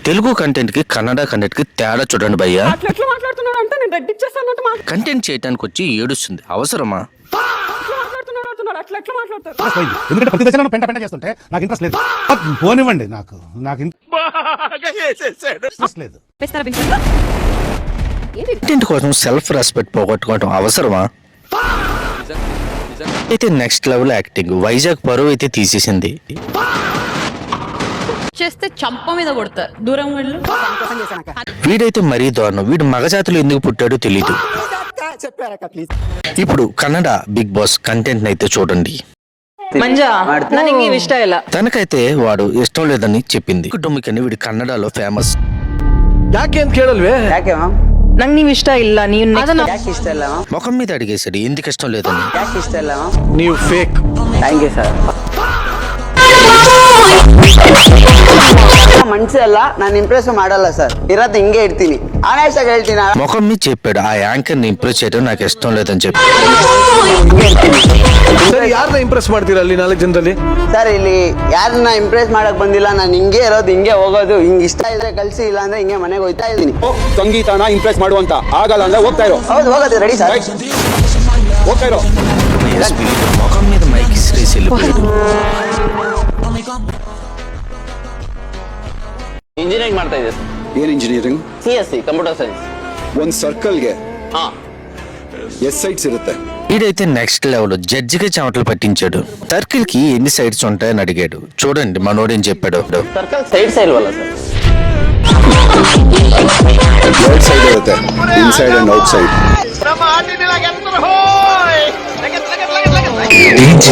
Telugu content కి Kannada content కి తేడా చూడండి భయ్యా. అట్లా ఎట్లా మాట్లాడుతున్నాడు అంటే నేను రెడ్ ఇచ్చేస్తాను కంటెంట్ చేయడానికి వచ్చి ఏడుస్తుంది, అవసరమా? మాట్లాడుతున్నాడు అట్లా ఎట్లా మాట్లాడతారు? ఎందుకంటే ప్రతి దశలో పెంట పెంట చేస్తుంటే నాకు ఇంట్రెస్ట్ లేదు. పోనివ్వండి, నాకు ఇంట్రెస్ట్ లేదు. కంటెంట్ కోసం సెల్ఫ్ రెస్పెక్ట్ పోగొట్టుకోవడం అవసరమా? అయితే నెక్స్ట్ లెవెల్ యాక్టింగ్. వైజాగ్ పరువు అయితే తీసేసింది. చేస్తే చంప మీద కొడతారు, దూరం వెళ్ళు. వీడైతే మరీ దారుణం. వీడు మగజాతిలో ఎందుకు పుట్టాడో తెలీదు. ఇప్పుడు కన్నడ బిగ్ బాస్ కంటెంట్ అయితే చూడండి. ಮಂಜಾ ನನಗೆ ಇಷ್ಟ ಇಲ್ಲ. తనకైతే వాడు ఇష్టం లేదని చెప్పింది. కుటుంబకని వీడు కన్నడలో ఫేమస్. ಯಾಕೆ ಅಂತ ಕೇಳಲ್ವೇ? ಯಾಕೆ ನಂಗೆ ನೀವು ಇಷ್ಟ ಇಲ್ಲ. ನೀವು ಯಾಕೆ ಇಷ್ಟ ಇಲ್ಲ? ముఖం మీద అడిగేసాడు ఎందుకు ఇష్టం లేదని. ಯಾಕೆ ಇಷ್ಟ ಇಲ್ಲ? ನೀವು ಫೇಕ್. Thank you sir. ಮನ್ಸಲ್ಲ ನಾನು ಇಂಪ್ರೆಸ್ ಮಾಡಲ್ಲ ಸರ್, ಇರೋದು ಹಿಂಗೆ ಇರ್ತೀನಿ, ಆನೆಸ್ಟಾಗಿ ಹೇಳ್ತೀನಿ. ముఖం మీద చెప్పాడు ఆ యాంకర్ ని ఇంప్రెస్ చేయడం నాకు ఇష్టం లేదని చెప్పి. ಸರಿ, ಯಾರನ್ನ ಇಂಪ್ರೆಸ್ ಮಾಡ್ತೀರಾ ಅಲ್ಲಿ 4 ಜನರಲ್ಲಿ? ಸರ್ ಇಲ್ಲಿ ಯಾರನ್ನ ಇಂಪ್ರೆಸ್ ಮಾಡಕ್ ಬಂದಿಲ್ಲ, ನಾನು ಹಿಂಗೆ ಇರೋದು, ಹಿಂಗೆ ಹೋಗೋದು, ಹಿಂಗೆ ಇಷ್ಟ ಇದ್ರೆ ಕಳ್ಸಿ, ಇಲ್ಲ ಅಂದ್ರೆ ಹಿಂಗೆ ಮನೆಗೆ ಹೋಗ್ತಾ ಇದ್ದೀನಿ. ಸಂಗೀತನ ಇಂಪ್ರೆಸ್ ಮಾಡುವಂತ ಆಗಲ್ಲ ಅಂದ್ರೆ ಹೋಗ್ತಾ ಇರೋ. ಹೌದು, ಹೋಗೋದು ರೆಡಿ ಸರ್, ಹೋಗ್ತಾ ಇರೋ. ముఖం మీద మైక్ ఇసిరేసి వెళ్ళిపోయాడు. ಇಂಜಿನಿಯರಿಂಗ್ ಮಾಡ್ತಾ ಇದೆ. ಏನ್ ಇಂಜಿನಿಯರಿಂಗ್? CSC computer science. ಒಂದ್ ಸರ್ಕಲ್ಗೆ ಎಸ್ ಸೈಡ್ಸ್ ಇರುತ್ತೆ. వీడైతే నెక్స్ట్ లెవెల్. జడ్జికి చెమటలు పట్టించాడు. సర్కిల్ కి ఎన్ని సైడ్స్ ఉంటాయని అడిగాడు. చూడండి మనోడేం చెప్పాడు. ಸರ್ಕಲ್ ಸೈಡ್ ಇಲ್ವಲ್ಲ ಸರ್? ಔಟ್ ಸೈಡ್ ಇರುತ್ತೆ, inside and out side. DJ